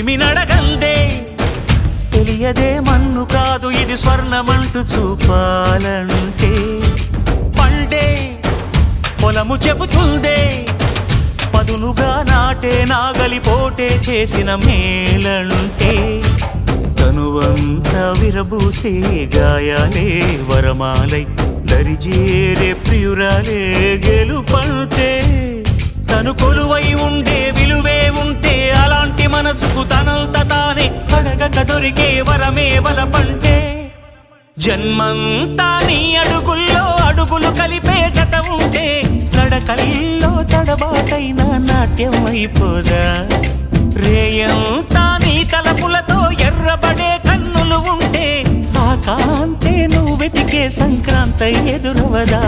చెలిమి నడగందే తెలియదే మన్ను కాదు ఇది స్వర్ణమంటూ చూపాలంటే పండే పొలము చెబుతుందే పదునుగా నాటే నాగలిపోటే చేసిన మేలంటే తనువంతా విరబూసే గాయాలే వరమాలై దరిజేరే ప్రియురాలే గెలుపంటే తను కొలువై ఉండే విలువే ఉంటే అలాంటి మనసుకు తనంత తానే అడగక దొరికే వరమే వలపంటే జన్మంతా నీ అడుగుల్లో అడుగులు కలిపే జత ఉంటే నడకల్లో తడబాటైన నాట్యం అయిపోదా రేయంతా నీ తలపులతో ఎర్రబడే కన్నులు ఉంటే ఆ కాంతే నువ్వు వెతికే సంక్రాంతి ఎదురవదా